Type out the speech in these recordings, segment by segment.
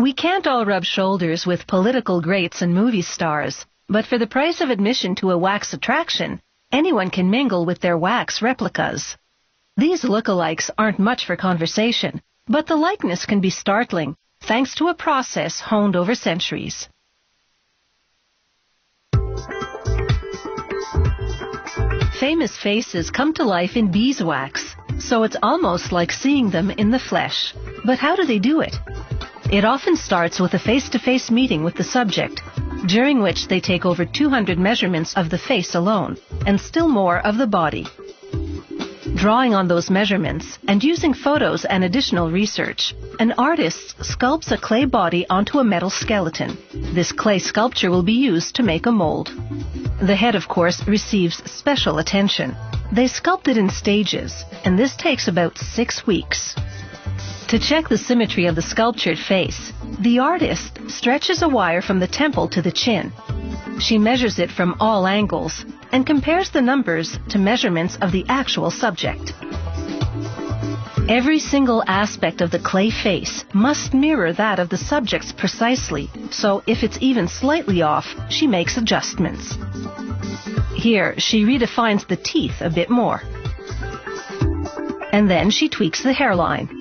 We can't all rub shoulders with political greats and movie stars, but for the price of admission to a wax attraction, anyone can mingle with their wax replicas. These lookalikes aren't much for conversation, but the likeness can be startling, thanks to a process honed over centuries. Famous faces come to life in beeswax, so it's almost like seeing them in the flesh. But how do they do it? It often starts with a face-to-face meeting with the subject, during which they take over 200 measurements of the face alone, and still more of the body. Drawing on those measurements, and using photos and additional research, an artist sculpts a clay body onto a metal skeleton. This clay sculpture will be used to make a mold. The head, of course, receives special attention. They sculpt it in stages, and this takes about 6 weeks. To check the symmetry of the sculptured face, the artist stretches a wire from the temple to the chin. She measures it from all angles and compares the numbers to measurements of the actual subject. Every single aspect of the clay face must mirror that of the subject's precisely, so if it's even slightly off, she makes adjustments. Here, she redefines the teeth a bit more. And then she tweaks the hairline.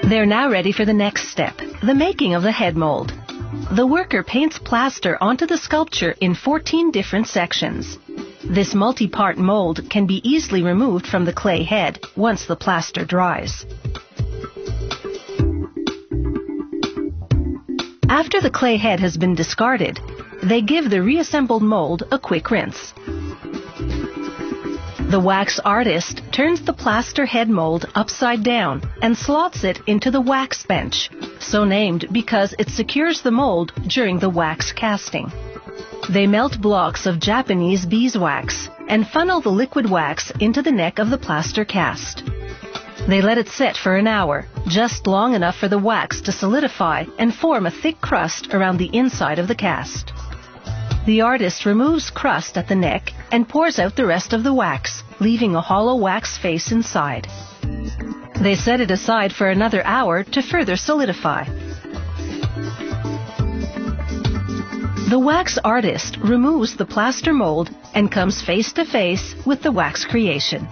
They're now ready for the next step, the making of the head mold. The worker paints plaster onto the sculpture in 14 different sections. This multi-part mold can be easily removed from the clay head once the plaster dries. After the clay head has been discarded, they give the reassembled mold a quick rinse. The wax artist turns the plaster head mold upside down and slots it into the wax bench, so named because it secures the mold during the wax casting. They melt blocks of Japanese beeswax and funnel the liquid wax into the neck of the plaster cast. They let it set for an hour, just long enough for the wax to solidify and form a thick crust around the inside of the cast. The artist removes crust at the neck and pours out the rest of the wax, leaving a hollow wax face inside. They set it aside for another hour to further solidify. The wax artist removes the plaster mold and comes face to face with the wax creation.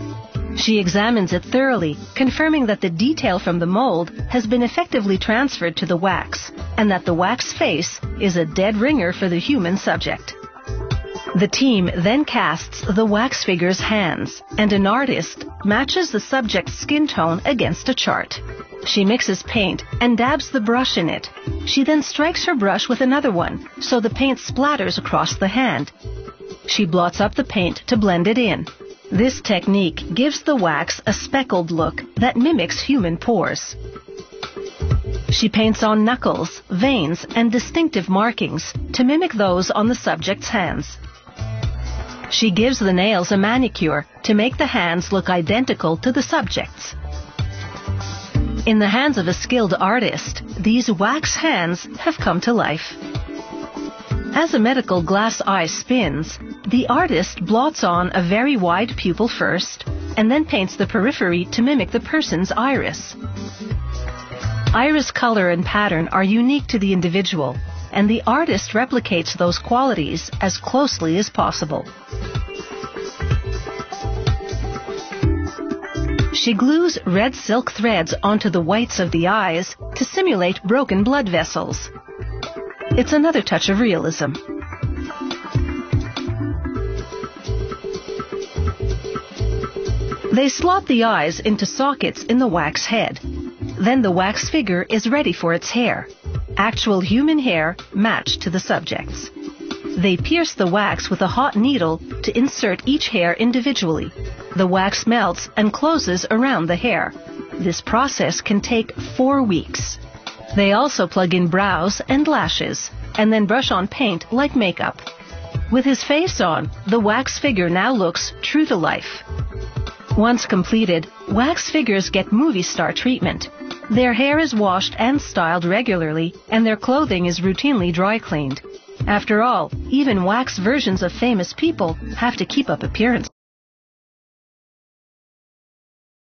She examines it thoroughly, confirming that the detail from the mold has been effectively transferred to the wax, and that the wax face is a dead ringer for the human subject. The team then casts the wax figure's hands, and an artist matches the subject's skin tone against a chart. She mixes paint and dabs the brush in it. She then strikes her brush with another one, so the paint splatters across the hand. She blots up the paint to blend it in. This technique gives the wax a speckled look that mimics human pores. She paints on knuckles, veins, and distinctive markings to mimic those on the subject's hands. She gives the nails a manicure to make the hands look identical to the subject's. In the hands of a skilled artist, these wax hands have come to life. As a medical glass eye spins, the artist blots on a very wide pupil first, and then paints the periphery to mimic the person's iris. Iris color and pattern are unique to the individual, and the artist replicates those qualities as closely as possible. She glues red silk threads onto the whites of the eyes to simulate broken blood vessels. It's another touch of realism. They slot the eyes into sockets in the wax head. Then the wax figure is ready for its hair. Actual human hair matched to the subject's. They pierce the wax with a hot needle to insert each hair individually. The wax melts and closes around the hair. This process can take 4 weeks. They also plug in brows and lashes, and then brush on paint like makeup. With his face on, the wax figure now looks true to life. Once completed, wax figures get movie star treatment. Their hair is washed and styled regularly, and their clothing is routinely dry cleaned. After all, even wax versions of famous people have to keep up appearance.